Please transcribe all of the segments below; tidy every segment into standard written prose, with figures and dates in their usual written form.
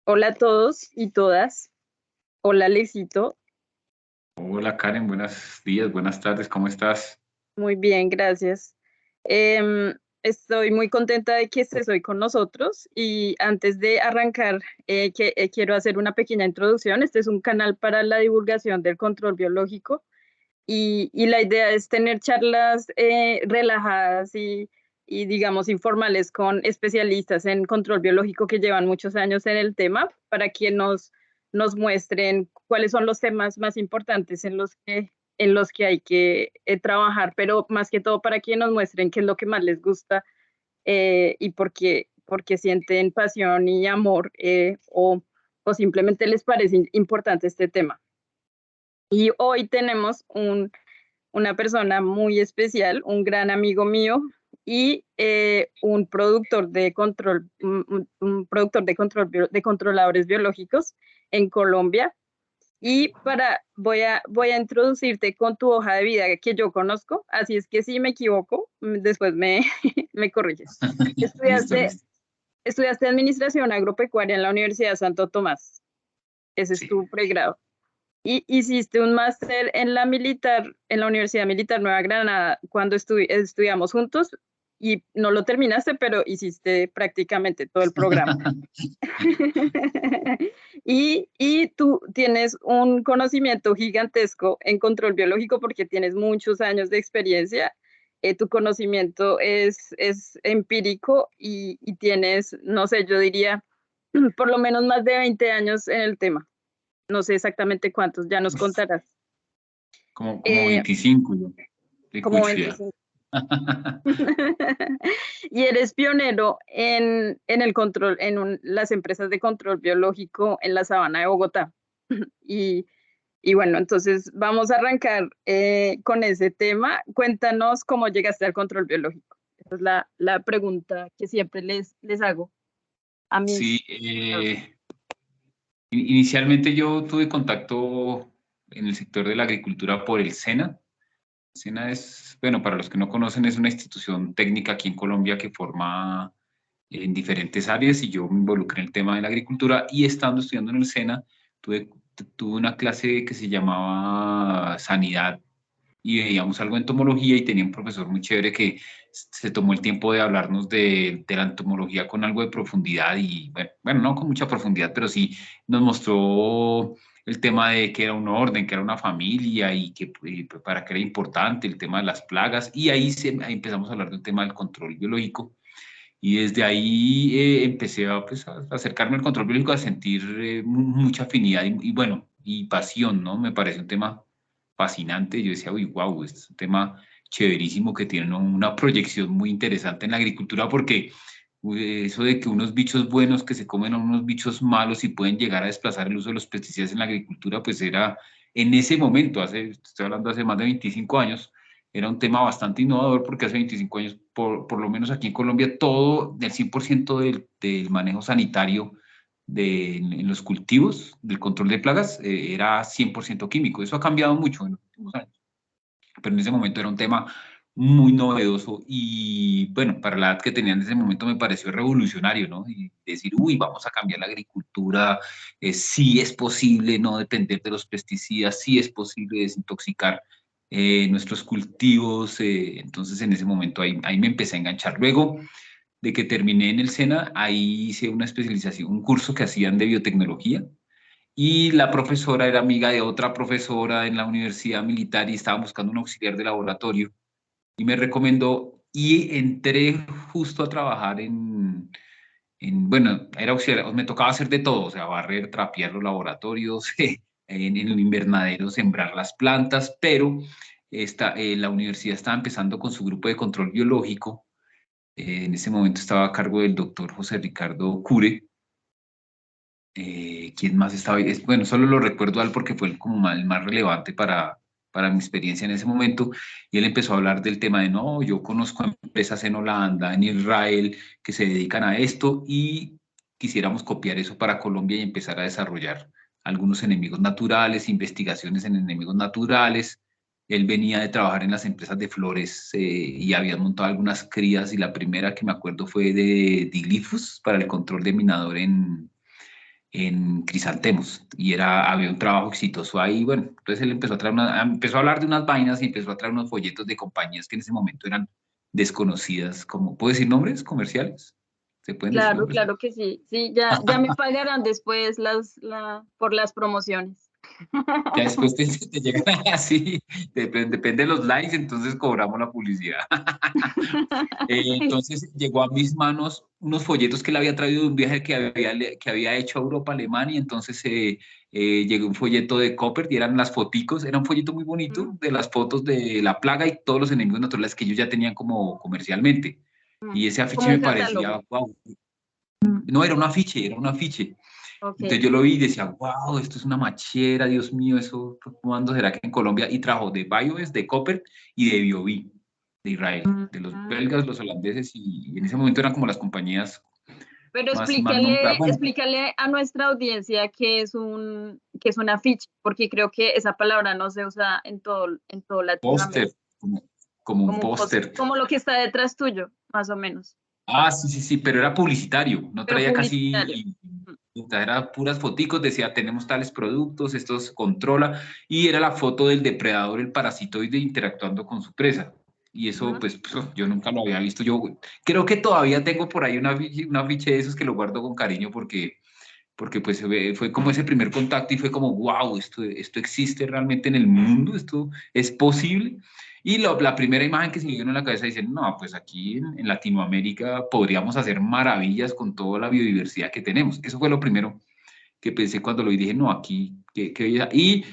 Hola a todos y todas. Hola, Lecito. Hola Karen, buenos días, buenas tardes, ¿cómo estás? Muy bien, gracias. Estoy muy contenta de que estés hoy con nosotros y antes de arrancar, quiero hacer una pequeña introducción. Este es un canal para la divulgación del control biológico y la idea es tener charlas relajadas y, digamos, informales con especialistas en control biológico que llevan muchos años en el tema para que nos muestren cuáles son los temas más importantes en los que hay que trabajar, pero más que todo para que nos muestren qué es lo que más les gusta y por qué sienten pasión y amor o simplemente les parece importante este tema. Y hoy tenemos una persona muy especial, un gran amigo mío y un productor de control, un productor de control de controladores biológicos en Colombia. Y voy a introducirte con tu hoja de vida que yo conozco, así es que si me equivoco, después me corriges. Listo, Estudiaste, listo. estudiaste Administración Agropecuaria en la Universidad Santo Tomás. Ese es Sí. tu pregrado. Y hiciste un máster en la Universidad Militar Nueva Granada cuando estudiamos juntos y no lo terminaste, pero hiciste prácticamente todo el programa. Y tú tienes un conocimiento gigantesco en control biológico porque tienes muchos años de experiencia. Tu conocimiento es empírico y tienes, no sé, yo diría, por lo menos más de 20 años en el tema. No sé exactamente cuántos, ya nos Uf, contarás. como Eh, 25 yo, de como cuchia. 25. Y eres pionero en el control, las empresas de control biológico en la sabana de Bogotá. Y, y bueno, entonces vamos a arrancar con ese tema. Cuéntanos cómo llegaste al control biológico. Esa es la pregunta que siempre les hago a Sí, mis invitados. inicialmente yo tuve contacto en el sector de la agricultura por el SENA. SENA es, bueno, para los que no conocen, es una institución técnica aquí en Colombia que forma en diferentes áreas y yo me involucré en el tema de la agricultura y estando estudiando en el SENA, tuve, tuve una clase que se llamaba Sanidad y veíamos algo de entomología y tenía un profesor muy chévere que se tomó el tiempo de hablarnos de la entomología con algo de profundidad y bueno, no con mucha profundidad, pero sí nos mostró el tema de que era un orden, que era una familia y que para qué era importante el tema de las plagas y ahí empezamos a hablar del tema del control biológico y desde ahí empecé a, pues, a acercarme al control biológico, a sentir mucha afinidad y bueno, y pasión, ¿no? Me parece un tema fascinante. Yo decía, uy, wow, este es un tema chéverísimo que tiene una proyección muy interesante en la agricultura porque eso de que unos bichos buenos que se comen a unos bichos malos y pueden llegar a desplazar el uso de los pesticidas en la agricultura, pues era en ese momento, estoy hablando hace más de 25 años, era un tema bastante innovador porque hace 25 años, por lo menos aquí en Colombia, todo, del 100% del manejo sanitario en los cultivos, del control de plagas, era 100% químico. Eso ha cambiado mucho en los últimos años, pero en ese momento era un tema muy novedoso y bueno, para la edad que tenía en ese momento me pareció revolucionario, ¿no? Y decir, uy, vamos a cambiar la agricultura, sí es posible no depender de los pesticidas, sí es posible desintoxicar nuestros cultivos, entonces en ese momento ahí me empecé a enganchar. Luego de que terminé en el SENA, ahí hice una especialización, un curso que hacían de biotecnología, y la profesora era amiga de otra profesora en la universidad militar y estaba buscando un auxiliar de laboratorio y me recomendó y entré justo a trabajar bueno, era auxiliar, me tocaba hacer de todo, o sea, barrer, trapear los laboratorios, en el invernadero sembrar las plantas, pero la universidad estaba empezando con su grupo de control biológico. En ese momento estaba a cargo del doctor José Ricardo Cure. ¿Quién más estaba ahí? Bueno, solo lo recuerdo a él porque fue como el más relevante para mi experiencia en ese momento. Y él empezó a hablar del tema de, no, yo conozco empresas en Holanda, en Israel, que se dedican a esto y quisiéramos copiar eso para Colombia y empezar a desarrollar algunos enemigos naturales, investigaciones en enemigos naturales. Él venía de trabajar en las empresas de flores y había montado algunas crías y la primera que me acuerdo fue de Dilifus para el control de minador en crisantemos, y había un trabajo exitoso ahí. Bueno, entonces él empezó a hablar de unas vainas y empezó a traer unos folletos de compañías que en ese momento eran desconocidas, como, ¿puedo decir nombres comerciales? ¿Se pueden decir Claro, nombres? claro que sí. Sí, ya me pagarán después por las promociones. Ya después te llegan así, depende de los likes, entonces cobramos la publicidad. Entonces llegó a mis manos unos folletos que él había traído de un viaje que había hecho a Europa, Alemania. Entonces llegó un folleto de Copper y eran las foticos, era un folleto muy bonito de las fotos de la plaga y todos los enemigos naturales que ellos ya tenían como comercialmente. Y ese afiche Como un me parecía, catálogo. wow, no, era un afiche, era un afiche. Entonces Ok. yo lo vi y decía, wow, esto es una machera, Dios mío, eso, ¿cuándo será que en Colombia? Y trajo de BioBes, de Copper y de BioBee, de Israel, de los belgas, los holandeses, y en ese momento eran como las compañías Pero más nombradas. Bueno, explícale a nuestra audiencia qué es un afiche, porque creo que esa palabra no se usa en todo póster, Latinoamérica. como un Como un post, póster. como lo que está detrás tuyo, más o menos. Ah, sí, sí, sí, pero era publicitario, no Pero traía publicitario. casi, era puras foticos, decía, tenemos tales productos, estos controla, y era la foto del depredador, el parasitoide, interactuando con su presa. Y eso, Ujú. pues, yo nunca lo había visto. Yo creo que todavía tengo por ahí un afiche de esos que lo guardo con cariño porque pues fue como ese primer contacto y fue como, wow, esto existe realmente en el mundo, esto es posible. Y la primera imagen que se me vino en la cabeza dicen, no, pues aquí en Latinoamérica podríamos hacer maravillas con toda la biodiversidad que tenemos. Eso fue lo primero que pensé cuando lo vi. Dije, no, aquí, qué belleza. Y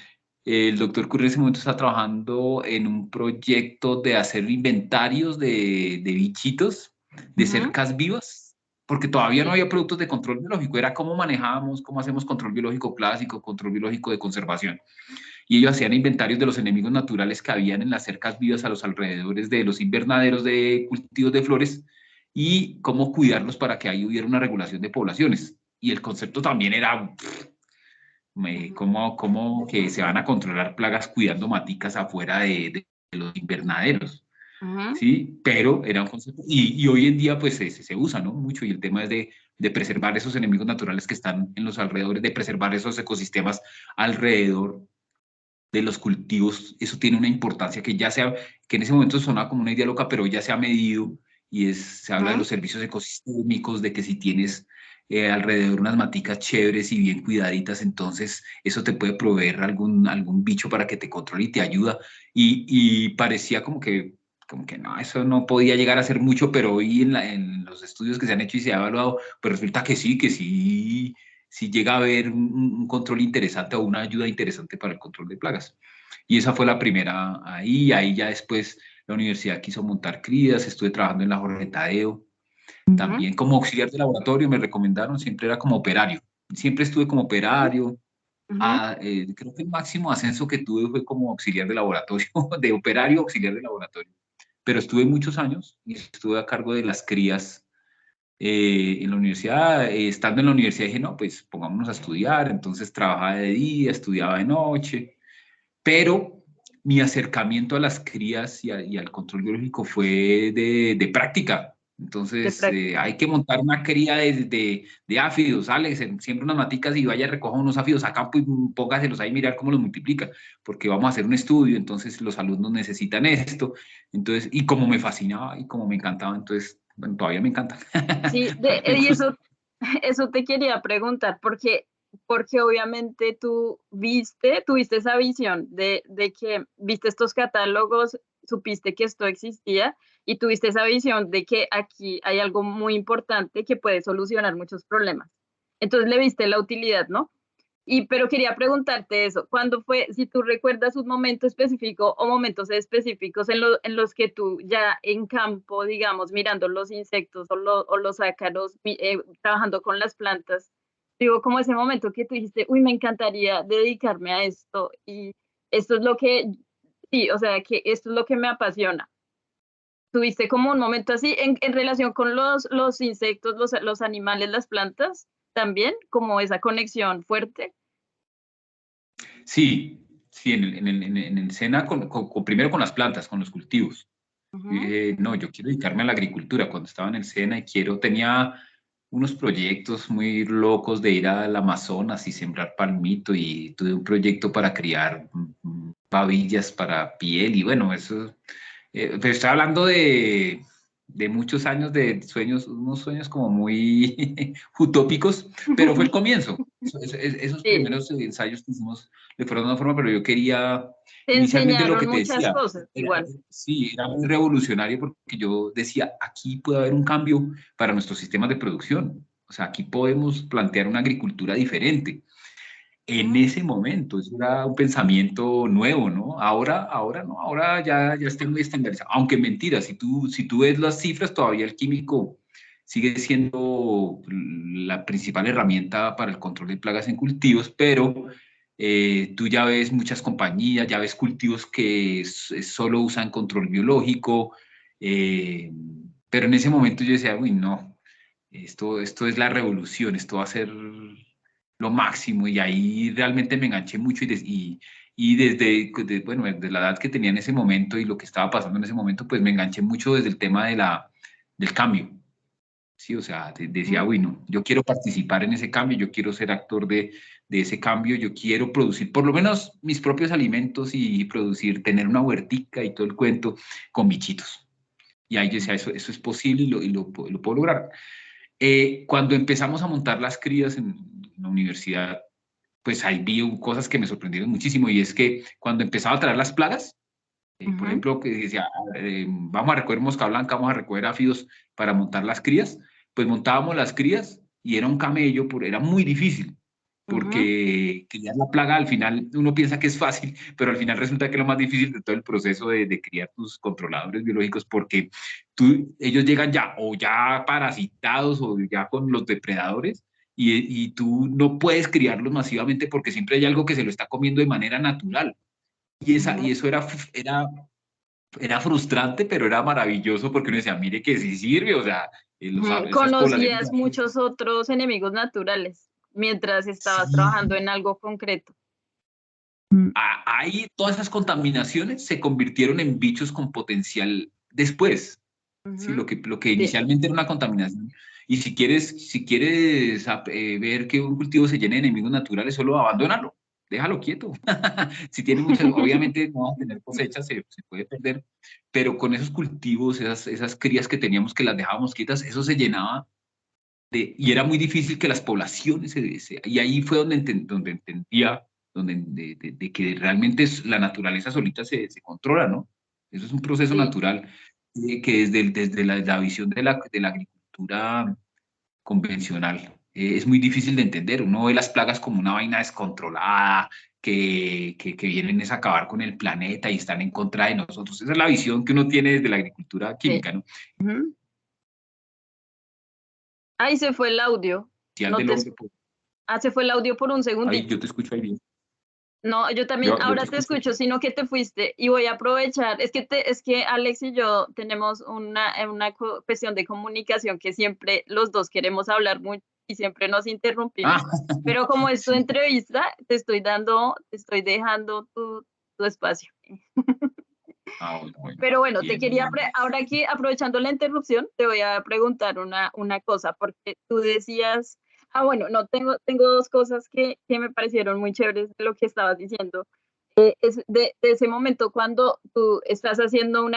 el doctor Curry en ese momento está trabajando en un proyecto de hacer inventarios de bichitos, de Ujú. cercas vivas, porque todavía no Sí. había productos de control biológico. Era cómo manejamos, cómo hacemos control biológico clásico, control biológico de conservación. Y ellos hacían inventarios de los enemigos naturales que habían en las cercas vivas a los alrededores de los invernaderos de cultivos de flores y cómo cuidarlos para que ahí hubiera una regulación de poblaciones. Y el concepto también era Ujú. cómo que se van a controlar plagas cuidando maticas afuera de los invernaderos. Ujú. Sí, pero era un concepto, y hoy en día pues se usa, ¿no? Mucho, y el tema es de preservar esos enemigos naturales que están en los alrededores, de preservar esos ecosistemas alrededor de los cultivos. Eso tiene una importancia que en ese momento sonaba como una idea loca, pero ya se ha medido, y se habla de Ujú. los servicios ecosistémicos, de que si tienes alrededor unas maticas chéveres y bien cuidaditas, entonces eso te puede proveer algún bicho para que te controle y te ayuda. Y parecía como que no, eso no podía llegar a ser mucho, pero hoy en los estudios que se han hecho y se ha evaluado, pues resulta que sí, si llega a haber un control interesante o una ayuda interesante para el control de plagas. Y esa fue la primera ahí ya después la universidad quiso montar crías, estuve trabajando en la Jorge Tadeo, Ujú. también como auxiliar de laboratorio me recomendaron, siempre era como operario, siempre estuve como operario. Ujú. Creo que el máximo ascenso que tuve fue como auxiliar de laboratorio, de operario a auxiliar de laboratorio, pero estuve muchos años y estuve a cargo de las crías en la universidad. Estando en la universidad dije, no, pues pongámonos a estudiar. Entonces trabajaba de día, estudiaba de noche, pero mi acercamiento a las crías y al control biológico fue de práctica. De Entonces práctica. hay que montar una cría de áfidos, Alex, siembra unas maticas y vaya, recoja unos áfidos a campo y póngaselos ahí, mirar cómo los multiplica, porque vamos a hacer un estudio, entonces los alumnos necesitan esto. Entonces, y como me fascinaba y como me encantaba, entonces, bueno, todavía me encanta. Sí, Me y gusta. eso te quería preguntar, porque obviamente tuviste esa visión de que viste estos catálogos, supiste que esto existía y tuviste esa visión de que aquí hay algo muy importante que puede solucionar muchos problemas. Entonces le viste la utilidad, ¿no? Pero quería preguntarte eso, ¿cuándo fue, si tú recuerdas un momento específico o momentos específicos en los que tú ya en campo, digamos, mirando los insectos o los ácaros, trabajando con las plantas, digo, como ese momento que tú dijiste, uy, me encantaría dedicarme a esto y esto es lo que, sí, o sea, que esto es lo que me apasiona. ¿Tuviste como un momento así en relación con los insectos, los animales, las plantas, también, como esa conexión fuerte? Sí, sí, en el SENA, primero con las plantas, con los cultivos. Y Ujú. dije, no, yo quiero dedicarme a la agricultura. Cuando estaba en el SENA y tenía unos proyectos muy locos de ir al Amazonas y sembrar palmito y tuve un proyecto para criar pavillas para piel y bueno, eso, pero estoy hablando de muchos años de sueños, unos sueños como muy utópicos, pero fue el comienzo. Esos Sí, primeros ensayos que hicimos de fueron de una forma, pero yo quería, te inicialmente lo enseñaron que te muchas decía, cosas, igual. sí, era muy revolucionario porque yo decía, aquí puede haber un cambio para nuestros sistemas de producción. O sea, aquí podemos plantear una agricultura diferente. En Ujú. ese momento, eso era un pensamiento nuevo, ¿no? Ahora no, ahora ya está muy estandarizado. Aunque mentira, si tú ves las cifras, todavía el químico sigue siendo la principal herramienta para el control de plagas en cultivos, pero tú ya ves muchas compañías, ya ves cultivos que solo usan control biológico, eh, pero en ese momento yo decía, uy, no, esto es la revolución, esto va a ser lo máximo y ahí realmente me enganché mucho y bueno, desde la edad que tenía en ese momento y lo que estaba pasando en ese momento, pues me enganché mucho desde el tema del cambio. Sí, o sea, decía, Ujú. uy, no, yo quiero participar en ese cambio, yo quiero ser actor de ese cambio, yo quiero producir por lo menos mis propios alimentos y producir, tener una huertica y todo el cuento con bichitos. Y ahí yo decía, eso es posible y lo puedo lograr. Cuando empezamos a montar las crías en la universidad, pues ahí vi cosas que me sorprendieron muchísimo y es que cuando empezaba a traer las plagas, por Ujú. ejemplo, que decía, vamos a recoger mosca blanca, vamos a recoger áfidos para montar las crías, pues montábamos las crías y era un camello, era muy difícil, Ujú. porque criar la plaga al final uno piensa que es fácil, pero al final resulta que es lo más difícil de todo el proceso de criar tus controladores biológicos, porque ellos llegan ya o ya parasitados o ya con los depredadores. Y tú no puedes criarlos masivamente porque siempre hay algo que se lo está comiendo de manera natural. Y Ujú. eso era frustrante, pero era maravilloso porque uno decía, mire que sí sirve, o sea, Ujú. esas poblaciones. Conocías muchos otros enemigos naturales mientras estabas trabajando Sí, en algo concreto. ahí todas esas contaminaciones se convirtieron en bichos con potencial después. Sí, Ujú. lo que Sí. inicialmente era una contaminación. Y si quieres ver que un cultivo se llene de enemigos naturales, solo abandónalo, déjalo quieto. Si tiene muchas, obviamente no va a tener cosechas, se puede perder, pero con esos cultivos, esas crías que teníamos que las dejábamos quietas, eso se llenaba y era muy difícil que las poblaciones y ahí fue donde entendía de que realmente la naturaleza solita se controla, ¿no? Eso es un proceso Sí. natural que desde la visión de la agricultura convencional es muy difícil de entender. Uno ve las plagas como una vaina descontrolada, que vienen es a acabar con el planeta y están en contra de nosotros. Esa es la visión que uno tiene desde la agricultura Sí. química, ¿no? Ujú. Ahí se fue el audio. Social No del te... hombre, pues, Se fue el audio por un ahí segundito. yo te escucho ahí bien. No, yo también Yo te ahora te escucho. escucho, sino que te fuiste y voy a aprovechar. Es que Alex y yo tenemos una cuestión de comunicación que siempre los dos queremos hablar mucho y siempre nos interrumpimos. Ah, Pero como es tu sí. entrevista, te estoy dejando tu espacio. Ah, bueno, bueno. Pero bueno, te Bien, quería, bien, bien. ahora que aprovechando la interrupción, te voy a preguntar una cosa, porque tú decías, bueno, no, tengo dos cosas que me parecieron muy chéveres de lo que estabas diciendo. Es de ese momento cuando tú estás haciendo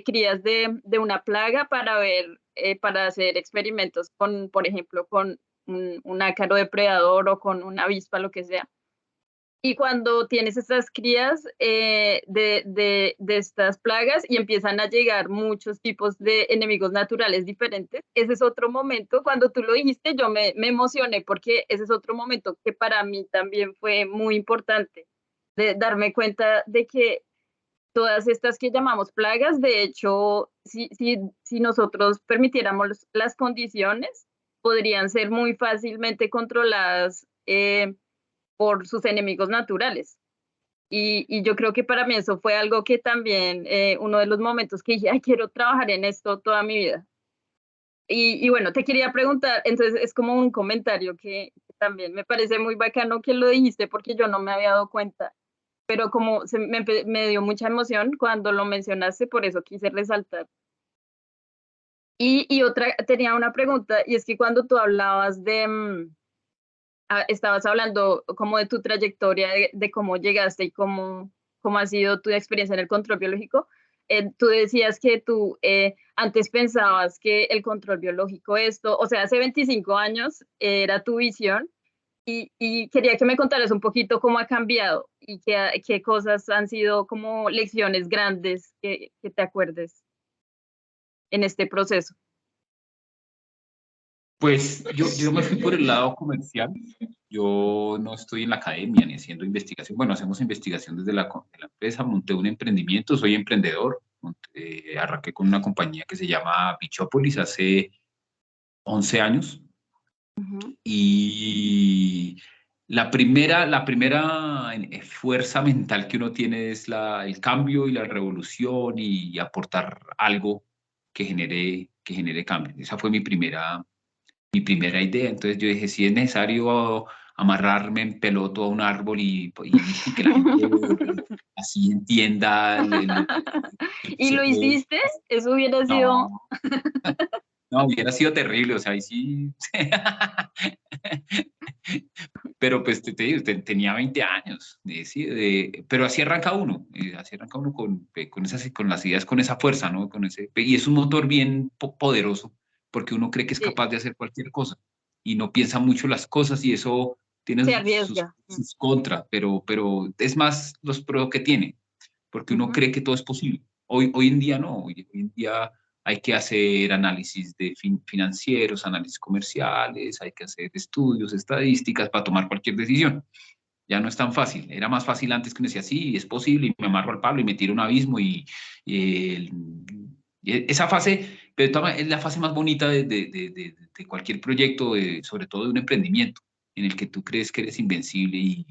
crías de una plaga para ver, para hacer experimentos con, por ejemplo, con un ácaro depredador o con una avispa, lo que sea. Y cuando tienes estas crías de estas plagas y empiezan a llegar muchos tipos de enemigos naturales diferentes, ese es otro momento, cuando tú lo dijiste, yo me emocioné porque ese es otro momento que para mí también fue muy importante, de darme cuenta de que todas estas que llamamos plagas, de hecho, si nosotros permitiéramos las condiciones, podrían ser muy fácilmente controladas por sus enemigos naturales. Y yo creo que para mí eso fue algo que también, uno de los momentos que dije, ay, quiero trabajar en esto toda mi vida. Y bueno, te quería preguntar, entonces es como un comentario que también me parece muy bacano que lo dijiste porque yo no me había dado cuenta, pero como me dio mucha emoción cuando lo mencionaste, por eso quise resaltar. Y otra, tenía una pregunta, y es que cuando tú hablabas estabas hablando como de tu trayectoria, de cómo llegaste y cómo ha sido tu experiencia en el control biológico. Tú decías que tú antes pensabas que el control biológico, esto, o sea, hace 25 años era tu visión, y quería que me contaras un poquito cómo ha cambiado y qué cosas han sido como lecciones grandes que te acuerdes en este proceso. Pues yo me fui por el lado comercial. Yo no estoy en la academia ni haciendo investigación. Bueno, hacemos investigación desde de la empresa. Monté un emprendimiento, soy emprendedor. Arranqué con una compañía que se llama Bichópolis hace 11 años. Ujú. Y la primera fuerza mental que uno tiene es el cambio y la revolución y aportar algo que genere cambio. Esa fue mi primera idea. Entonces yo dije, si es necesario amarrarme en peloto a un árbol y listo, y que la gente así entienda el ¿Y lo proceso. hiciste? Eso hubiera sido... No, no, hubiera sido terrible, o sea, ahí sí. Pero pues te digo, tenía 20 años, sí, pero así arranca uno con las ideas, con esa fuerza, ¿no? Y es un motor bien poderoso, porque uno cree que es Sí, capaz de hacer cualquier cosa y no piensa mucho las cosas y eso tiene se sus, arriesga. sus contras, pero es más los pros que tiene, porque uno Ujú, cree que todo es posible. Hoy en día no, hoy en día hay que hacer análisis de financieros, análisis comerciales, hay que hacer estudios, estadísticas para tomar cualquier decisión. Ya no es tan fácil. Era más fácil antes que me decía, sí, es posible, y me amarro al palo y me tiro a un abismo. Esa fase, pero es la fase más bonita de cualquier proyecto, sobre todo de un emprendimiento, en el que tú crees que eres invencible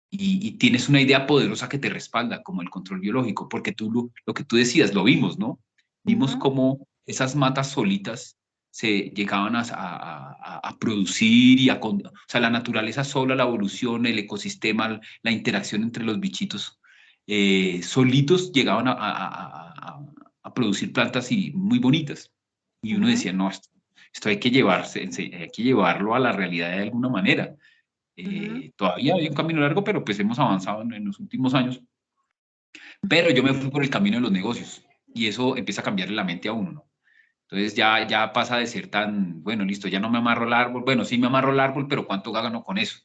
y tienes una idea poderosa que te respalda, como el control biológico, porque lo que tú decías, lo vimos, ¿no? Vimos ujú, cómo esas matas solitas se llegaban a producir o sea, la naturaleza sola, la evolución, el ecosistema, la interacción entre los bichitos, solitos llegaban a producir plantas muy bonitas. Y uno ujú, decía, no, esto hay que llevarlo a la realidad de alguna manera. ujú, Todavía hay un camino largo, pero pues hemos avanzado en los últimos años. Pero yo me fui por el camino de los negocios y eso empieza a cambiarle la mente a uno, ¿no? Entonces ya pasa de ser tan, bueno, listo, ya no me amarro al árbol. Bueno, sí me amarro al árbol, pero ¿cuánto gano con eso?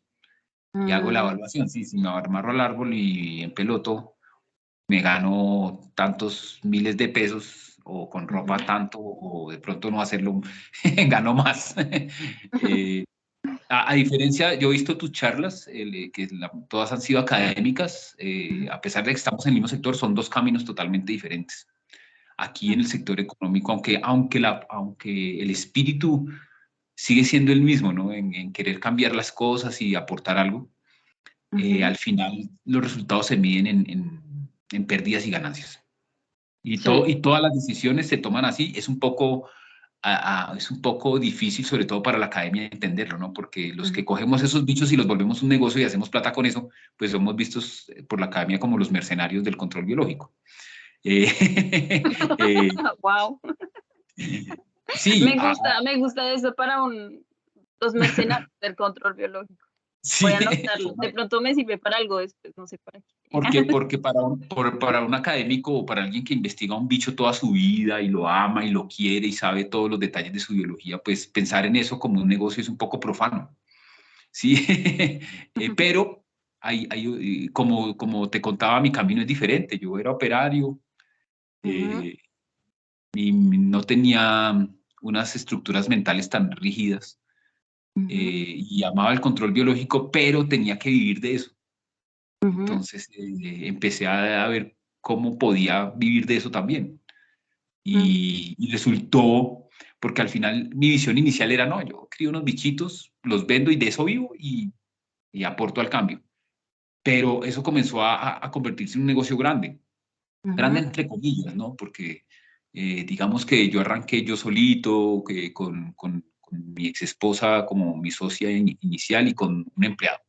Y hago la mm, evaluación. Sí, si me amarro al árbol y en peloto me gano tantos miles de pesos o con ropa ujú. tanto o de pronto no hacerlo, gano más. Eh, a diferencia, yo he visto tus charlas, todas han sido académicas, a pesar de que estamos en el mismo sector, son dos caminos totalmente diferentes. Aquí en el sector económico, aunque el espíritu sigue siendo el mismo, ¿no? En querer cambiar las cosas y aportar algo, Ujú. al final los resultados se miden en pérdidas y ganancias. Sí. Y todas las decisiones se toman así. Es un poco difícil, sobre todo para la academia, entenderlo, ¿no? Porque los que Ujú. cogemos esos bichos y los volvemos un negocio y hacemos plata con eso, pues somos vistos por la academia como los mercenarios del control biológico. Eh, Wow. sí, Me gusta eso para los mercenarios del control biológico. Voy a sí, anotarlo. De pronto me sirve para algo después, no sé para qué. porque para un académico o para alguien que investiga un bicho toda su vida y lo ama y lo quiere y sabe todos los detalles de su biología, pues pensar en eso como un negocio es un poco profano. Sí, pero como te contaba, mi camino es diferente. Yo era operario, Ujú, eh, y no tenía unas estructuras mentales tan rígidas, ujú, y amaba el control biológico, pero tenía que vivir de eso. ujú, Entonces empecé a ver cómo podía vivir de eso también. ujú, Y resultó, porque al final mi visión inicial era, no, yo crío unos bichitos, los vendo y de eso vivo y aporto al cambio. Pero eso comenzó a convertirse en un negocio grande, grande ujú, entre comillas, ¿no? Porque digamos que yo arranqué yo solito, con mi ex esposa como mi socia inicial y con un empleado.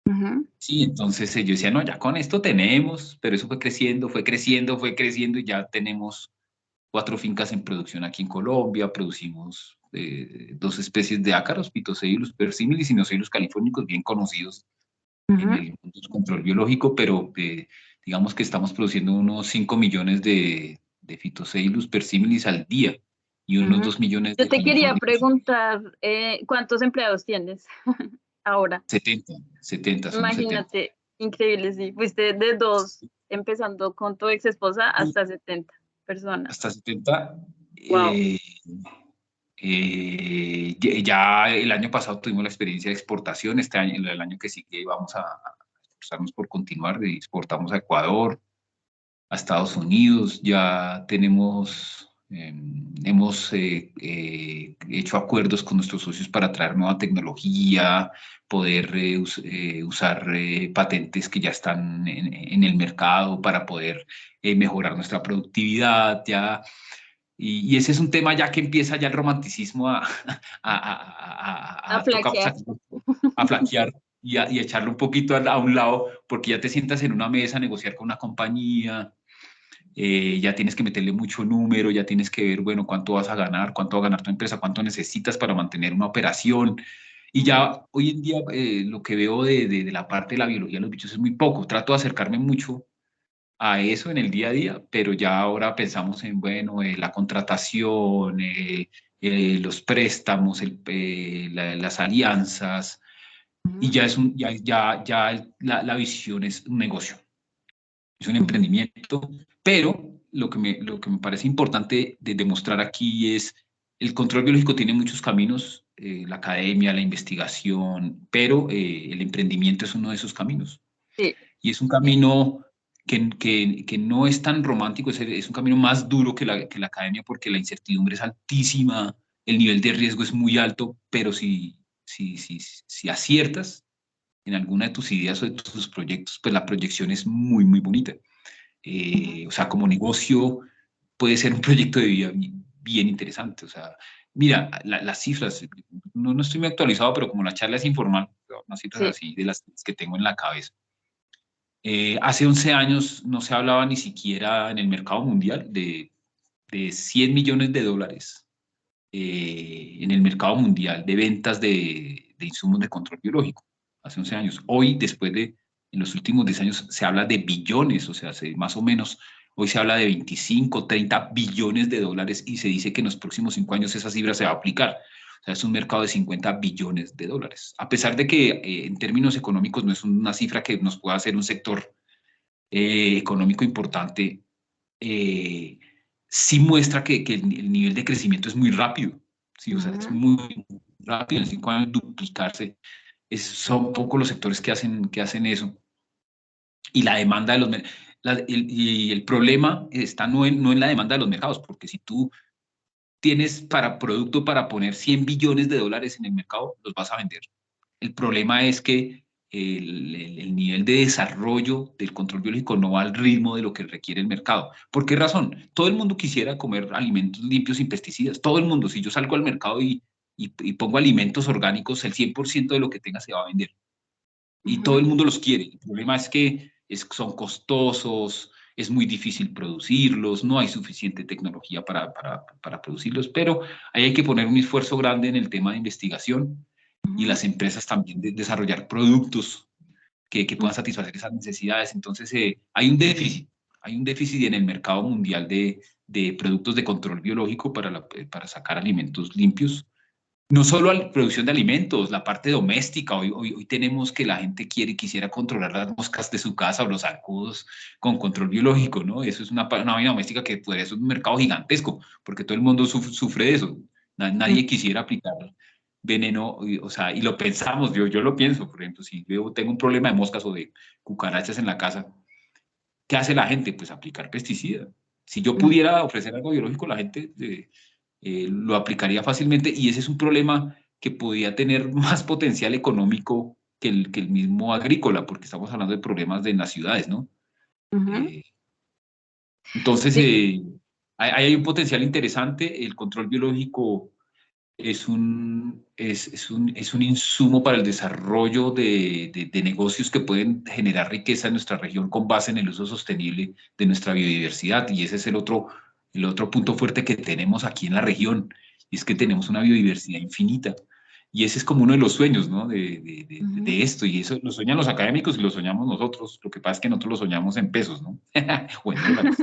ujú. Sí, entonces yo decía, no, ya con esto tenemos, pero eso fue creciendo, fue creciendo, fue creciendo y ya tenemos 4 fincas en producción aquí en Colombia, producimos 2 especies de ácaros, Phytoceylus persimilis y Noceylus californicus, bien conocidos en el mundo del control biológico, pero digamos que estamos produciendo unos 5 millones de Phytoceylus persimilis al día y unos 2 millones Yo de te quería californicus. preguntar, ¿cuántos empleados tienes ahora? 70, somos 70. Imagínate, increíble, sí. Fuiste de dos, empezando con tu ex esposa, Y hasta 70 personas. hasta 70. Wow. Ya el año pasado tuvimos la experiencia de exportación, este año, el año que sigue vamos a esforzarnos por continuar, exportamos a Ecuador, a Estados Unidos, ya hemos hecho acuerdos con nuestros socios para traer nueva tecnología, poder usar patentes que ya están en el mercado para poder mejorar nuestra productividad, ya. Y ese es un tema ya que empieza ya el romanticismo A flaquear. a flaquear y a echarlo un poquito a un lado, porque ya te sientas en una mesa a negociar con una compañía, ya tienes que meterle mucho número, ya tienes que ver, bueno, cuánto vas a ganar, cuánto va a ganar tu empresa, cuánto necesitas para mantener una operación. Y ya hoy en día lo que veo de la parte de la biología de los bichos es muy poco. Trato de acercarme mucho a eso en el día a día, pero ya ahora pensamos en, bueno, la contratación, los préstamos, las alianzas, y ya, la visión es un negocio, es un emprendimiento, pero lo que me parece importante de demostrar aquí es el control biológico tiene muchos caminos, la academia, la investigación, pero el emprendimiento es uno de esos caminos. Sí. Y es un camino que no es tan romántico, es un camino más duro que la academia porque la incertidumbre es altísima, el nivel de riesgo es muy alto, pero si aciertas en alguna de tus ideas o de tus proyectos, pues la proyección es muy, muy bonita. O sea, como negocio puede ser un proyecto de vida bien interesante. O sea, mira, las cifras, no estoy muy actualizado, pero como la charla es informal, unas cifras Sí. así de las que tengo en la cabeza. Hace 11 años no se hablaba ni siquiera en el mercado mundial de 100 millones de dólares en el mercado mundial de ventas de insumos de control biológico. Hace 11 años. Hoy, en los últimos 10 años, se habla de billones, o sea, más o menos, hoy se habla de 25, 30 billones de dólares y se dice que en los próximos 5 años esa cifra se va a aplicar. O sea, es un mercado de 50 billones de dólares. A pesar de que en términos económicos no es una cifra que nos pueda hacer un sector económico importante, sí muestra que el nivel de crecimiento es muy rápido. Sí, o sea, es muy rápido, en 5 años duplicarse. Son pocos los sectores que hacen eso. Y la demanda de y el problema está no en la demanda de los mercados, porque si tú tienes producto para poner 100 billones de dólares en el mercado, los vas a vender. El problema es que el nivel de desarrollo del control biológico no va al ritmo de lo que requiere el mercado. ¿Por qué razón? Todo el mundo quisiera comer alimentos limpios sin pesticidas. Todo el mundo. Si yo salgo al mercado y pongo alimentos orgánicos, el 100% de lo que tenga se va a vender. Y todo el mundo los quiere. El problema es que son costosos, es muy difícil producirlos, no hay suficiente tecnología para producirlos, pero ahí hay que poner un esfuerzo grande en el tema de investigación y las empresas también de desarrollar productos que puedan satisfacer esas necesidades. Entonces, hay un déficit en el mercado mundial de productos de control biológico para sacar alimentos limpios. No solo la producción de alimentos, la parte doméstica. Hoy tenemos que la gente quisiera controlar las moscas de su casa o los zancudos con control biológico, ¿no? Eso es una vaina doméstica que podría ser un mercado gigantesco, porque todo el mundo sufre de eso. Nadie quisiera aplicar veneno, o sea, y lo pensamos, yo lo pienso, por ejemplo, si yo tengo un problema de moscas o de cucarachas en la casa, ¿qué hace la gente? Pues aplicar pesticida. Si yo pudiera ofrecer algo biológico, la gente lo aplicaría fácilmente y ese es un problema que podría tener más potencial económico que el mismo agrícola, porque estamos hablando de problemas en las ciudades, ¿no? Eh, entonces, Sí. hay un potencial interesante. El control biológico es es un insumo para el desarrollo de negocios que pueden generar riqueza en nuestra región con base en el uso sostenible de nuestra biodiversidad. Y ese es el otro el otro punto fuerte que tenemos aquí en la región, y es que tenemos una biodiversidad infinita. Y ese es como uno de los sueños, ¿no? De esto, y eso lo sueñan los académicos y lo soñamos nosotros. Lo que pasa es que nosotros lo soñamos en pesos, ¿no? O en dólares.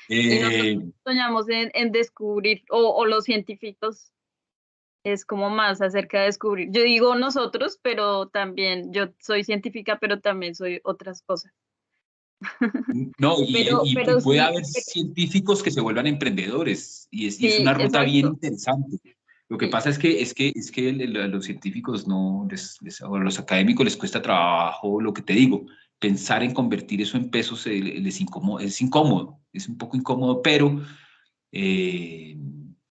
Y nosotros Eh, soñamos en descubrir, o los científicos es como más acerca de descubrir. Yo digo nosotros, pero también yo soy científica, pero también soy otras cosas. no, y Pero puede sí, haber científicos que se vuelvan emprendedores, y es sí, una ruta bien exacto. interesante. Lo que Sí, pasa es que a los científicos no, o a los académicos les cuesta trabajo, lo que te digo, pensar en convertir eso en pesos es incómodo, es un poco incómodo, pero eh,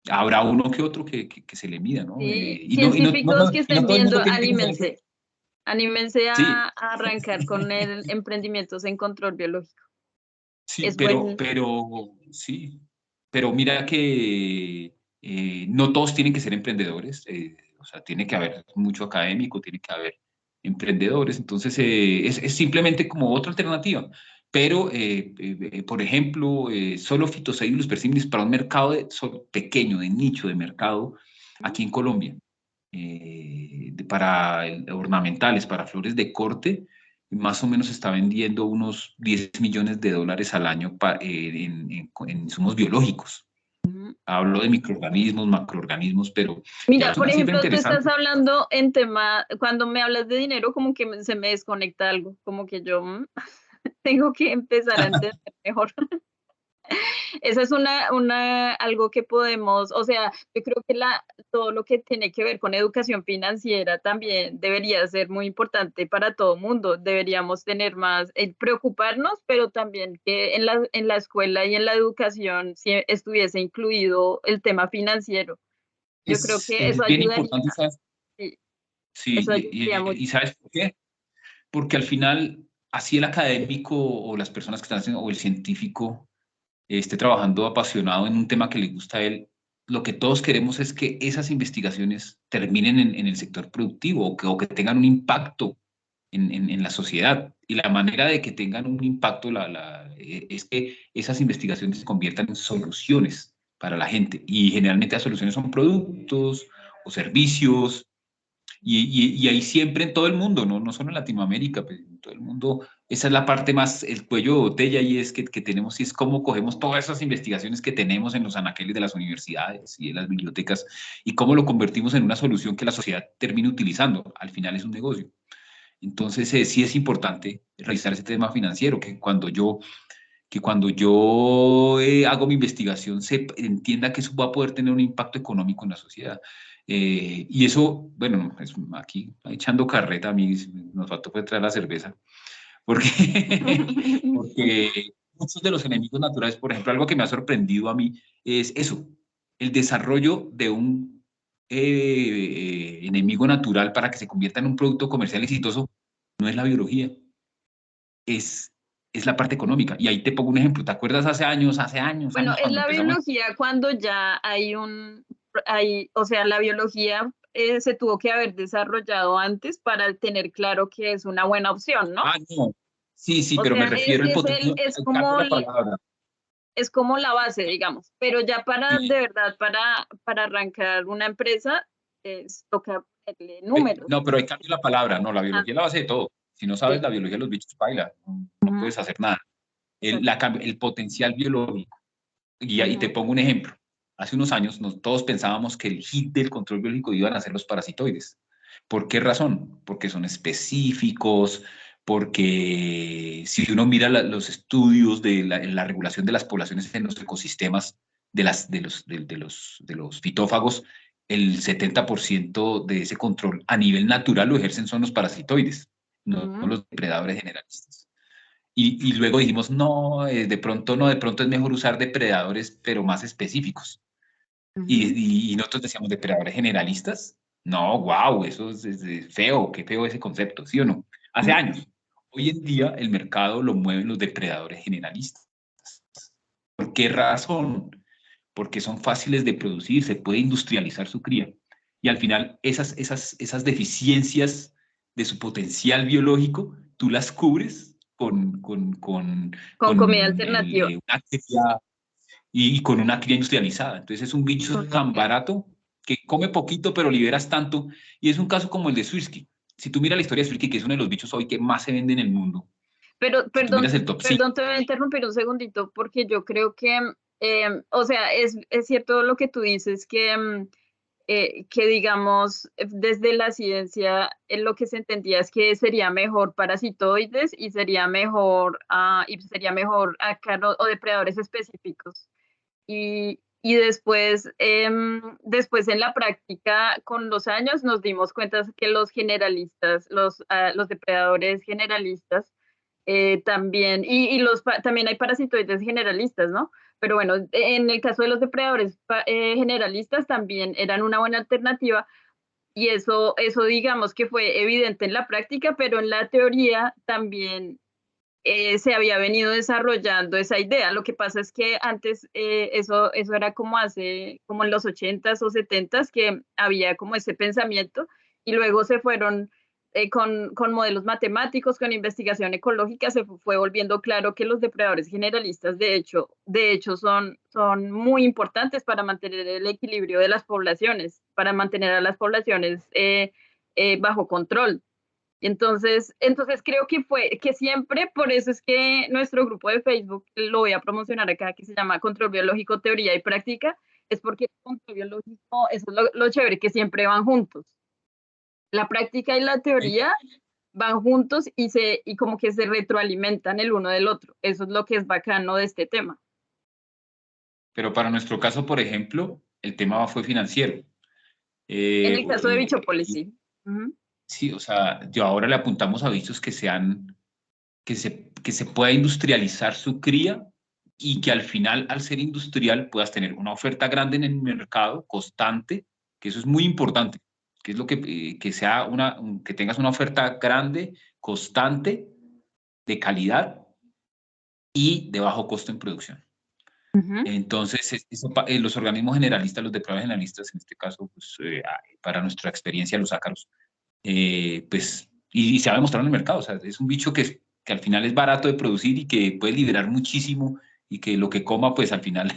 habrá uno que otro que se le mida, ¿no? sí. No, Científicos que y no estén todo el viendo, mundo tiene que ser. anímense Sí, a arrancar con el emprendimientos en control biológico. sí, Es buen, sí, pero mira que no todos tienen que ser emprendedores, o sea, tiene que haber mucho académico, tiene que haber emprendedores, entonces es simplemente como otra alternativa. Pero, por ejemplo, solo Phytosailus persimilis para un mercado pequeño, de nicho de mercado aquí en Colombia, ornamentales, para flores de corte, más o menos está vendiendo unos 10 millones de dólares al año en insumos biológicos. Hablo de microorganismos, macroorganismos, pero ya Mira, es por una cifra ejemplo, tú estás interesante. hablando en tema, cuando me hablas de dinero, como que se me desconecta algo, como que yo tengo que empezar a entender mejor. Esa es algo que podemos, o sea, yo creo que todo lo que tiene que ver con educación financiera también debería ser muy importante para todo mundo. Deberíamos tener más, preocuparnos, pero también que en la escuela y en la educación estuviese incluido el tema financiero. Yo creo que eso Es bien ayudaría, importante, ¿sabes? sí, Sí, eso ayudaría mucho. y ¿sabes por qué? Porque al final, así el académico o las personas que están haciendo, o el científico, esté trabajando apasionado en un tema que le gusta a él, lo que todos queremos es que esas investigaciones terminen en el sector productivo o que tengan un impacto en la sociedad. Y la manera de que tengan un impacto es que esas investigaciones se conviertan en soluciones para la gente. Y generalmente las soluciones son productos o servicios y ahí siempre en todo el mundo, no solo en Latinoamérica, pues en todo el mundo, esa es la parte más, el cuello de botella y es que tenemos, y es cómo cogemos todas esas investigaciones que tenemos en los anaqueles de las universidades y en las bibliotecas y cómo lo convertimos en una solución que la sociedad termine utilizando. Al final es un negocio. Entonces, sí es importante revisar ese tema financiero, que cuando yo hago mi investigación entienda que eso va a poder tener un impacto económico en la sociedad. Y eso, bueno, es aquí echando carreta, a mí nos faltó fue traer la cerveza, porque, porque muchos de los enemigos naturales, por ejemplo, algo que me ha sorprendido a mí es eso, el desarrollo de un enemigo natural para que se convierta en un producto comercial exitoso, no es la biología, es, es la parte económica. Y ahí te pongo un ejemplo. ¿Te acuerdas Bueno, años, es cuando la empezamos? biología cuando ya o sea, la biología se tuvo que haber desarrollado antes para tener claro que es una buena opción, ¿no? Ah, no. Sí, sí, O pero me sea, refiero al potencial, cambio la palabra. es como la base, digamos, pero ya Sí. de verdad, para arrancar una empresa, toca ponerle números. No, pero ahí cambio la palabra. No, la Ah, biología es la base de todo. Si no sabes sí. la biología de los bichos, baila. No Ujú, puedes hacer nada. exacto. El potencial biológico. Y te Ujú, pongo un ejemplo. Hace unos años todos pensábamos que el hit del control biológico iban a ser los parasitoides. ¿Por qué razón? Porque son específicos, porque si uno mira los estudios de la regulación de las poblaciones en los ecosistemas de los fitófagos, el 70% de ese control a nivel natural lo ejercen son los parasitoides, no ujú, los depredadores generalistas. Y luego dijimos, no, de pronto es mejor usar depredadores, pero más específicos. ujú, Y nosotros decíamos depredadores generalistas. No, wow, eso es feo, qué feo ese concepto, ¿sí o no? Hace ujú. años. Hoy en día el mercado lo mueven los depredadores generalistas. ¿Por qué razón? Porque son fáciles de producir, se puede industrializar su cría. Y al final esas deficiencias de su potencial biológico, tú las cubres Con comida con alternativa. una actividad. y con una cría industrializada. Entonces es un bicho tan barato que come poquito pero liberas tanto, y es un caso como el de Swirsky. Si tú miras la historia de Swirsky, que es uno de los bichos hoy que más se vende en el mundo, Pero, si tú miras el top 5, perdón, te voy a interrumpir un segundito porque yo creo que, o sea, es cierto lo que tú dices, que digamos, desde la ciencia, lo que se entendía es que sería mejor parasitoides y sería mejor ácaros o depredadores específicos. Y después, después en la práctica, con los años, nos dimos cuenta que los generalistas, los depredadores generalistas, también, también hay parasitoides generalistas, ¿no? Pero bueno, en el caso de los depredadores generalistas también eran una buena alternativa y eso digamos que fue evidente en la práctica, pero en la teoría también se había venido desarrollando esa idea. Lo que pasa es que antes eso era como en los 80s o 70s, que había como ese pensamiento y luego se fueron con modelos matemáticos, con investigación ecológica, se fue volviendo claro que los depredadores generalistas de hecho son muy importantes para mantener el equilibrio de las poblaciones, para mantener a las poblaciones bajo control. Entonces creo que que siempre, por eso es que nuestro grupo de Facebook, lo voy a promocionar acá, que se llama Control Biológico, Teoría y Práctica, es porque el control biológico, eso es lo chévere, que siempre van juntos. La práctica y la teoría van juntos y como que se retroalimentan el uno del otro. Eso es lo que es bacano de este tema. pero para nuestro caso, por ejemplo, el tema fue financiero. En Eh, el caso de Bichópolis, y, sí. Ujú. sí, o sea, yo ahora le apuntamos a bichos que se pueda industrializar su cría y que al final, al ser industrial, puedas tener una oferta grande en el mercado, constante, que eso es muy importante, que es lo que sea que tengas una oferta grande, constante, de calidad y de bajo costo en producción. Ujú. Entonces, los organismos generalistas, los depredadores generalistas, en este caso, pues, para nuestra experiencia, los ácaros, pues, y se ha demostrado en el mercado, o sea, es un bicho que al final es barato de producir y que puede liberar muchísimo y que lo que coma, pues al final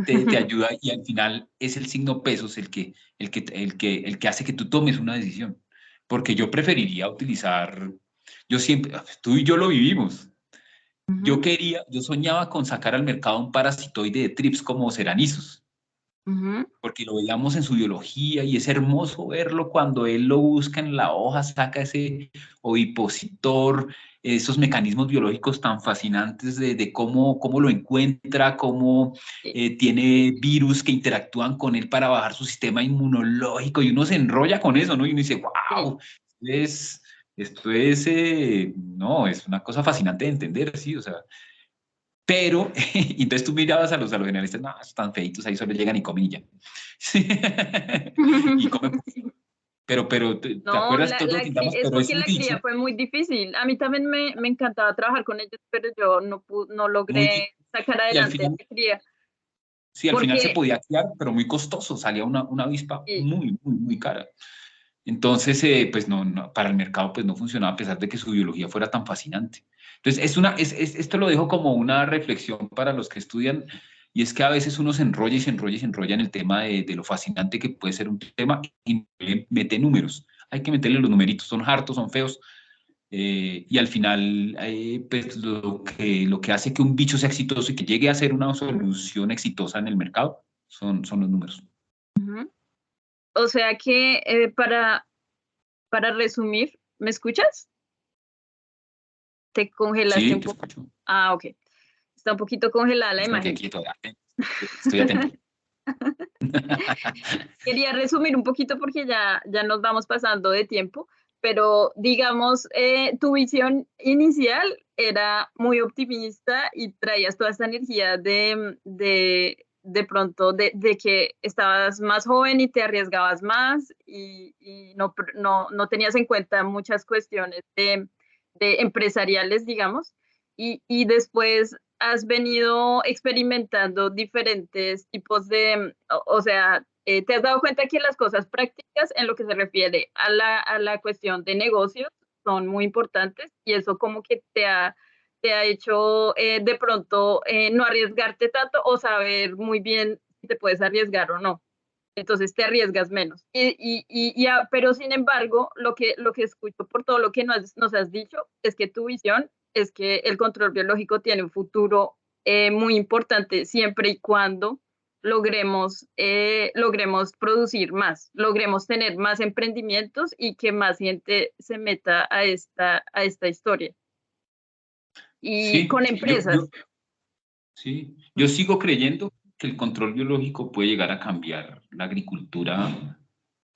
te ayuda y al final es el signo pesos el que hace que tú tomes una decisión. Porque yo preferiría utilizar, yo siempre, tú y yo lo vivimos. Ujú. Yo soñaba con sacar al mercado un parasitoide de trips como Ceranizos, Ujú. porque lo veíamos en su biología y es hermoso verlo cuando él lo busca en la hoja, saca ese ovipositor, esos mecanismos biológicos tan fascinantes de cómo lo encuentra, cómo tiene virus que interactúan con él para bajar su sistema inmunológico y uno se enrolla con eso, ¿no? Y uno dice, Sí. wow, no, es una cosa fascinante de entender, sí, o sea, pero, y entonces tú mirabas a los generalistas, no, están feitos, ahí solo llegan y comen y ya. Y comen poquito. Pero ¿te No, acuerdas? Todos lo pintamos, es pero es porque un la cría bicho fue muy difícil. A mí también me encantaba trabajar con ellos, pero yo no muy logré difícil. sacar Y al adelante final, esa cría. sí, al final se Porque, podía criar, pero muy costoso, salía una avispa sí, muy, muy, muy cara. Entonces, pues para el mercado pues no funcionaba a pesar de que su biología fuera tan fascinante. Entonces, esto lo dejo como una reflexión para los que estudian, y es que a veces uno se enrolla y se enrolla y se enrolla en el tema de lo fascinante que puede ser un tema y le mete números. Hay que meterle los numeritos, son hartos, son feos, y al final, pues lo que hace que un bicho sea exitoso y que llegue a ser una solución exitosa en el mercado son los números. ujú. O sea que para resumir, ¿me escuchas? Te congelaste Sí, un te poco. escucho. Ah, ok. Está un poquito congelada la Estoy aquí imagen. quieto, estoy atento. Quería resumir un poquito porque ya nos vamos pasando de tiempo, pero digamos, tu visión inicial era muy optimista y traías toda esta energía de pronto de que estabas más joven y te arriesgabas más y no tenías en cuenta muchas cuestiones de empresariales, digamos, y después has venido experimentando diferentes tipos o sea, te has dado cuenta que las cosas prácticas en lo que se refiere a la cuestión de negocios son muy importantes y eso como que te ha hecho de pronto no arriesgarte tanto o saber muy bien si te puedes arriesgar o no. Entonces te arriesgas menos. Pero sin embargo, lo que escucho por todo lo que nos has dicho es que tu visión es que el control biológico tiene un futuro muy importante siempre y cuando logremos producir más, logremos tener más emprendimientos y que más gente se meta a esta historia. Y Sí, con sí, empresas. sí, yo sigo creyendo que el control biológico puede llegar a cambiar la agricultura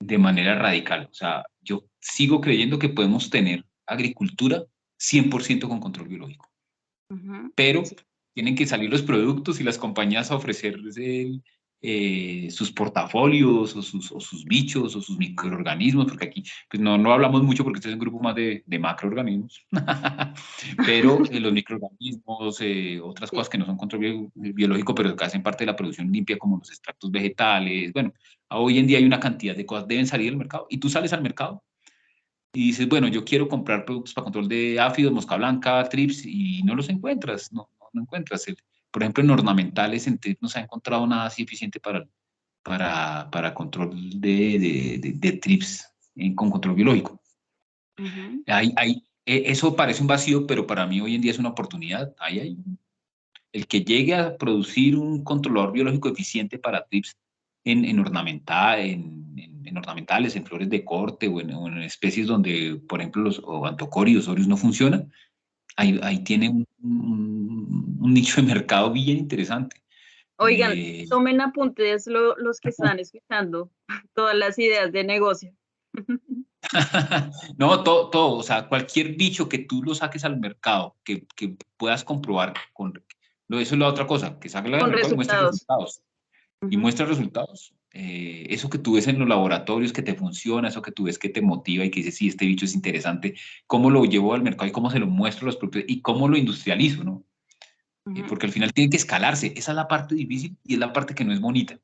de manera radical. O sea, yo sigo creyendo que podemos tener agricultura 100% con control biológico, Ujú, pero sí, tienen que salir los productos y las compañías a ofrecer sus portafolios o sus bichos o sus microorganismos, porque aquí pues no hablamos mucho porque este es un grupo más de macroorganismos, pero los microorganismos, otras sí. cosas que no son control biológico, pero que hacen parte de la producción limpia, como los extractos vegetales, bueno, hoy en día hay una cantidad de cosas que deben salir al mercado y tú sales al mercado y dices, bueno, yo quiero comprar productos para control de áfidos, mosca blanca, trips, y no los encuentras, no encuentras. Por ejemplo, en ornamentales, en trips no se ha encontrado nada así eficiente para control de trips con control biológico. Ujú. Eso parece un vacío, pero para mí hoy en día es una oportunidad. El que llegue a producir un controlador biológico eficiente para trips en ornamentales, en flores de corte o en especies donde, por ejemplo, los o antocorios, orius no funcionan, ahí tiene un nicho de mercado bien interesante. Oigan, tomen apuntes los que están escuchando todas las ideas de negocio. no, todo, o sea, cualquier bicho que tú lo saques al mercado, que puedas comprobar eso es la otra cosa, que saques al Con mercado y muestres resultados. resultados. Y Ujú, muestra resultados. Eso que tú ves en los laboratorios que te funciona, eso que tú ves que te motiva y que dices, sí, este bicho es interesante, cómo lo llevo al mercado y cómo se lo muestro a los productos y cómo lo industrializo, ¿no? ujú. Porque al final tiene que escalarse. Esa es la parte difícil y es la parte que no es bonita.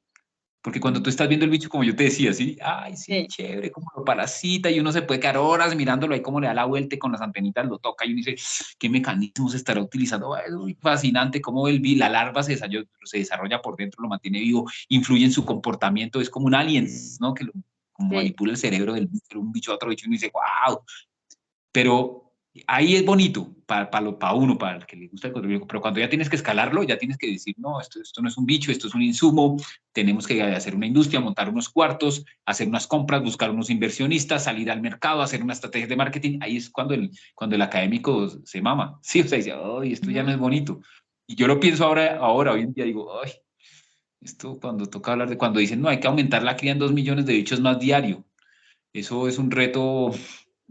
Porque cuando Ujú. tú estás viendo el bicho, como yo te decía, sí, ay, sí, Sí, chévere, cómo lo parasita y uno se puede quedar horas mirándolo ahí, cómo le da la vuelta y con las antenitas lo toca y uno dice, ¿qué mecanismos estará utilizando? Ay, es muy fascinante cómo la larva se desarrolla por dentro, lo mantiene vivo, influye en su comportamiento, es como un alien, ¿no? Que como sí. manipula el cerebro del bicho, un bicho a otro bicho y uno dice, wow, pero ahí es bonito para uno, para el que le gusta el control biológico, pero cuando ya tienes que escalarlo, ya tienes que decir, no, esto no es un bicho, esto es un insumo, tenemos que hacer una industria, montar unos cuartos, hacer unas compras, buscar unos inversionistas, salir al mercado, hacer una estrategia de marketing, ahí es cuando el académico se mama, sí, o sea, dice, ay, esto ya no Ujú. es bonito. Y yo lo pienso ahora hoy en día, digo, ay, esto cuando toca hablar de cuando dicen, no, hay que aumentar la cría en 2 millones de bichos más diario. Eso es un reto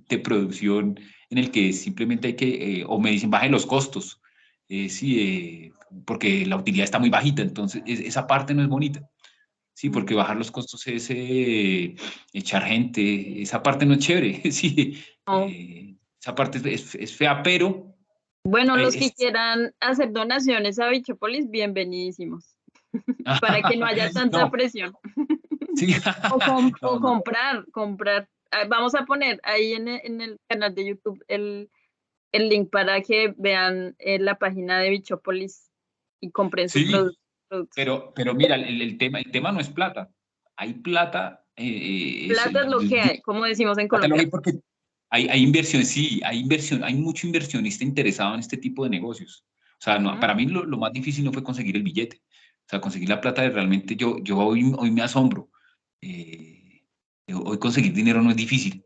de producción en el que simplemente hay que, o me dicen, bajen los costos, sí, porque la utilidad está muy bajita, entonces esa parte no es bonita, sí, porque Ujú. bajar los costos es echar gente, esa parte no es chévere, sí, No. esa parte es fea, pero Bueno, los que es, quieran hacer donaciones a Bichópolis, bienvenidísimos, para que no haya tanta no, presión. sí, O no, no, comprar. Ah, vamos a poner ahí en el canal de YouTube el link para que vean la página de Bichópolis y compren su sí, producto. pero mira, el tema no es plata, hay plata, Plata es lo que hay, como decimos en plata lo Colombia. hay porque hay inversión, sí, hay inversión, hay mucho inversionista interesado en este tipo de negocios. O sea, no, Ujú. para mí lo más difícil no fue conseguir el billete. O sea, conseguir la plata de realmente yo hoy me asombro. Eh, hoy conseguir dinero no es difícil.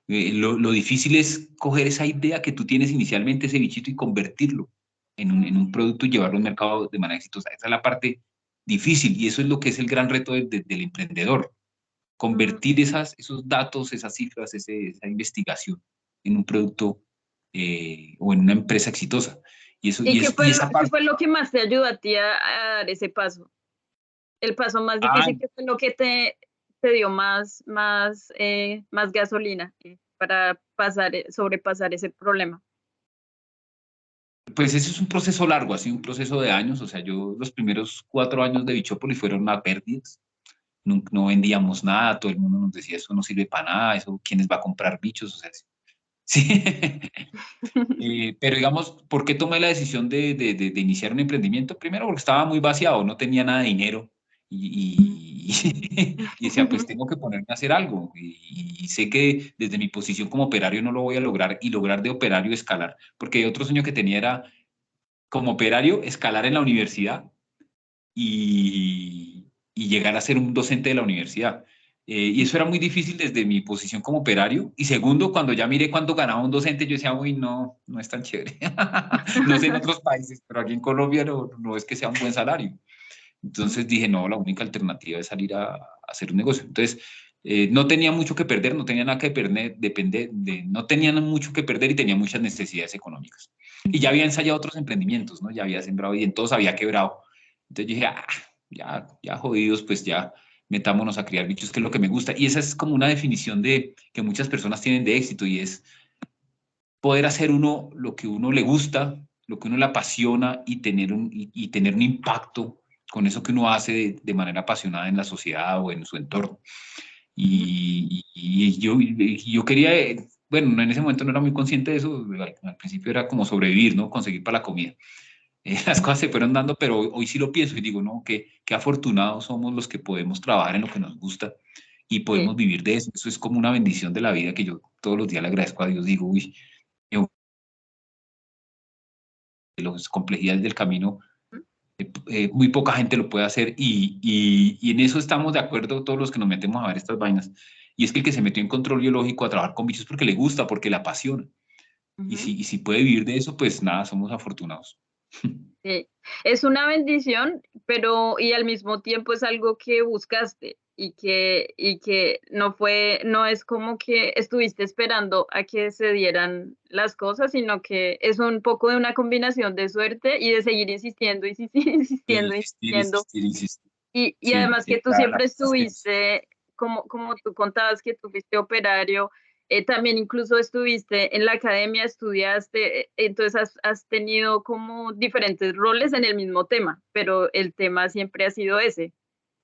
Lo difícil es coger esa idea que tú tienes inicialmente, ese bichito, y convertirlo en un producto y llevarlo al mercado de manera exitosa. Esa es la parte difícil y eso es lo que es el gran reto del emprendedor, Mm. convertir esos datos, esas cifras, esa investigación en un producto o en una empresa exitosa. ¿Y Y esa qué parte, fue lo que más te ayudó a ti a dar ese paso? El paso más ah, difícil, ¿qué fue lo que te dio más gasolina para sobrepasar ese problema? pues ese es un proceso largo, ha sido un proceso de años, o sea, yo los primeros 4 años de Bichópolis fueron a pérdidas, no vendíamos nada, todo el mundo nos decía, eso no sirve para nada, eso, ¿quiénes va a comprar bichos? O sea, Sí. Pero digamos, ¿por qué tomé la decisión de iniciar un emprendimiento? Primero porque estaba muy vaciado, no tenía nada de dinero y decía, pues tengo que ponerme a hacer algo. Y sé que desde mi posición como operario no lo voy a lograr y lograr de operario escalar, porque otro sueño que tenía era como operario escalar en la universidad y llegar a ser un docente de la universidad. Y eso era muy difícil desde mi posición como operario. Y segundo, cuando ya miré cuánto ganaba un docente, yo decía, uy, no, no es tan chévere. No sé en otros países, pero aquí en Colombia no, no es que sea un buen salario. Entonces dije, no, la única alternativa es salir a hacer un negocio. Entonces, no tenía mucho que perder, no tenía nada que perder, no tenía mucho que perder y tenía muchas necesidades económicas. Y ya había ensayado otros emprendimientos, ¿no? Ya había sembrado y en todos había quebrado. Entonces dije, ya jodidos, pues ya metámonos a criar bichos, que es lo que me gusta. Y esa es como una definición de que muchas personas tienen de éxito y es poder hacer uno lo que uno le gusta, lo que uno le apasiona y tener un impacto con eso que uno hace de manera apasionada en la sociedad o en su entorno. Y yo quería, bueno, en ese momento no era muy consciente de eso, al principio era como sobrevivir, ¿no? Conseguir para la comida. Las cosas se fueron dando, pero hoy sí lo pienso y digo, no, qué afortunados somos los que podemos trabajar en lo que nos gusta y Sí. podemos vivir de eso. Eso es como una bendición de la vida que yo todos los días le agradezco a Dios. Digo, uy, las complejidades del camino, muy poca gente lo puede hacer y en eso estamos de acuerdo todos los que nos metemos a ver estas vainas. Y es que el que se metió en control biológico a trabajar con bichos porque le gusta, porque le apasiona. Ujú. Y si puede vivir de eso, pues nada, somos afortunados. Sí, es una bendición, pero y al mismo tiempo es algo que buscaste y que no fue, no es como que estuviste esperando a que se dieran las cosas, sino que es un poco de una combinación de suerte y de seguir insistiendo, De insistiendo, insistir, insistiendo. insistir, insistir. Y Sí, además que tú la siempre persistencia. estuviste, como tú contabas que tú fuiste operario, también incluso estuviste en la academia, estudiaste, entonces has tenido como diferentes roles en el mismo tema, pero el tema siempre ha sido ese.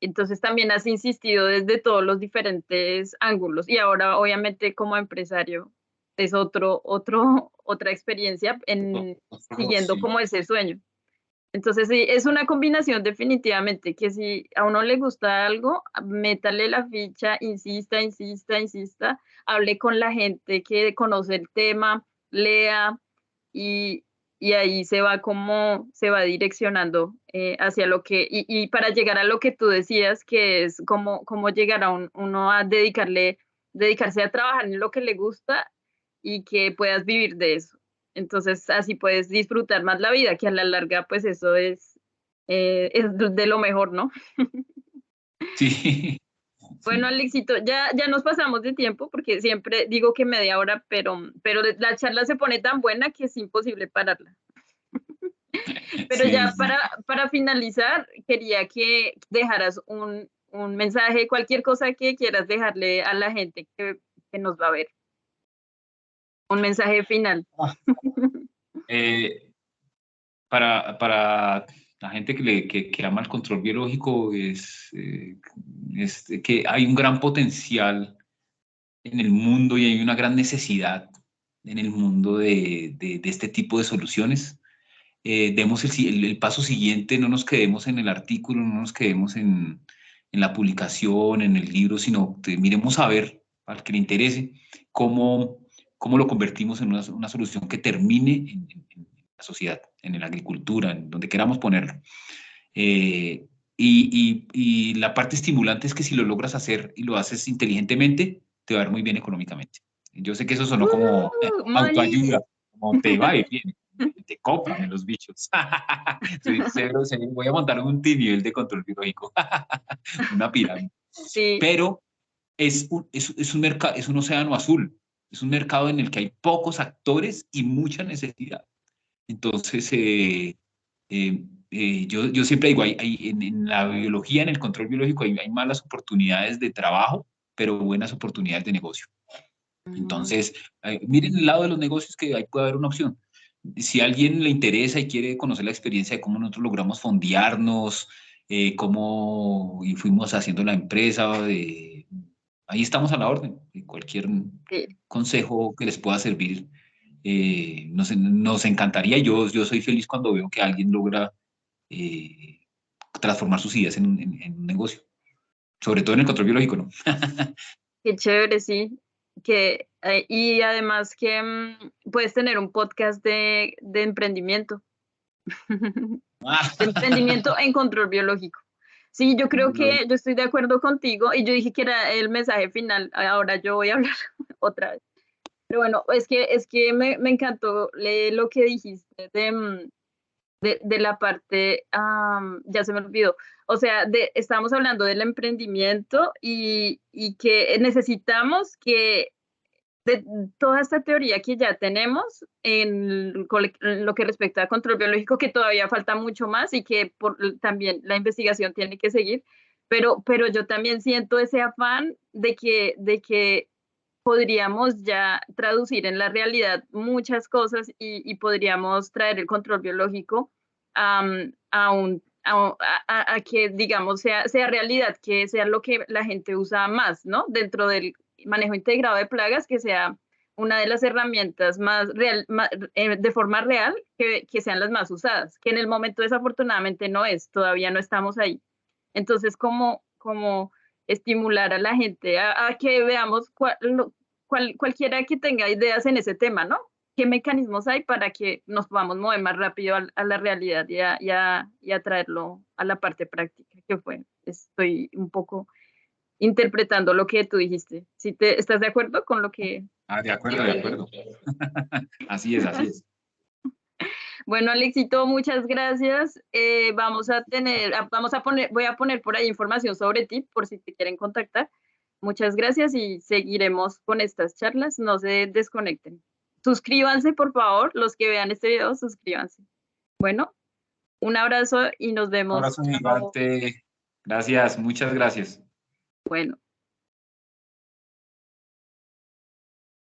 Entonces también has insistido desde todos los diferentes ángulos y ahora obviamente como empresario es otra experiencia en siguiendo Sí. como ese sueño. Entonces, sí, es una combinación definitivamente, que si a uno le gusta algo, métale la ficha, insista, insista, insista, hable con la gente que conoce el tema, lea y, y ahí se va como, se va direccionando hacia lo que, y para llegar a lo que tú decías, que es como llegar a uno a dedicarse a trabajar en lo que le gusta y que puedas vivir de eso. Entonces, así puedes disfrutar más la vida, que a la larga, pues eso es de lo mejor, ¿no? Sí, Bueno, sí, Alexito, ya nos pasamos de tiempo porque siempre digo que media hora, pero la charla se pone tan buena que es imposible pararla. Pero sí, ya sí. para finalizar, quería que dejaras un mensaje, cualquier cosa que quieras dejarle a la gente que nos va a ver. Un mensaje final. Ah, eh, para la gente que ama el control biológico es que hay un gran potencial en el mundo y hay una gran necesidad en el mundo de este tipo de soluciones. Demos el paso siguiente, no nos quedemos en el artículo, no nos quedemos en la publicación, en el libro, sino que miremos a ver, al que le interese, cómo, cómo lo convertimos en una solución que termine en la sociedad, en la agricultura, en donde queramos ponerlo. Eh, y la parte estimulante es que si lo logras hacer y lo haces inteligentemente, te va a ir muy bien económicamente. Yo sé que eso sonó como Money. autoayuda, como te va a ir bien, te cómprame los bichos. Soy cero, voy a montar un nivel de control biológico, una pirámide. Sí. Pero es un mercado, es un océano azul, es un mercado en el que hay pocos actores y mucha necesidad. Entonces, yo siempre digo, en la biología, en el control biológico, hay malas oportunidades de trabajo, pero buenas oportunidades de negocio. Mm. Entonces, miren el lado de los negocios que ahí puede haber una opción. Si a alguien le interesa y quiere conocer la experiencia de cómo nosotros logramos fondearnos, cómo y fuimos haciendo la empresa, ahí estamos a la orden. Cualquier Sí. consejo que les pueda servir, nos encantaría. Yo soy feliz cuando veo que alguien logra transformar sus ideas en un negocio, sobre todo en el control biológico, ¿no? Qué chévere, sí. Y además que puedes tener un podcast de emprendimiento. De emprendimiento en control biológico. Sí, yo creo que yo estoy de acuerdo contigo y yo dije que era el mensaje final. Ahora yo voy a hablar otra vez. Pero bueno, es que me encantó lo que dijiste de la parte, ya se me olvidó. O sea, estamos hablando del emprendimiento y que necesitamos que de toda esta teoría que ya tenemos en lo que respecta a control biológico, que todavía falta mucho más y que también la investigación tiene que seguir, pero yo también siento ese afán de que podríamos ya traducir en la realidad muchas cosas y podríamos traer el control biológico a que, digamos, sea realidad, que sea lo que la gente usa más, ¿no? Dentro del manejo integrado de plagas, que sea una de las herramientas más real, de forma real, que sean las más usadas, que en el momento desafortunadamente no es, todavía no estamos ahí. Entonces, como estimular a la gente a que veamos cualquiera que tenga ideas en ese tema, ¿no? ¿Qué mecanismos hay para que nos podamos mover más rápido a la realidad y a traerlo a la parte práctica? Estoy un poco interpretando lo que tú dijiste. ¿Estás de acuerdo con lo que... De acuerdo, de acuerdo. Así es, así es. Bueno, Alexito, muchas gracias. Voy a poner por ahí información sobre ti por si te quieren contactar. Muchas gracias y seguiremos con estas charlas. No se desconecten. Suscríbanse, por favor. Los que vean este video, suscríbanse. Bueno, un abrazo y nos Un vemos. abrazo Chao. gigante. Gracias, muchas gracias. Bueno.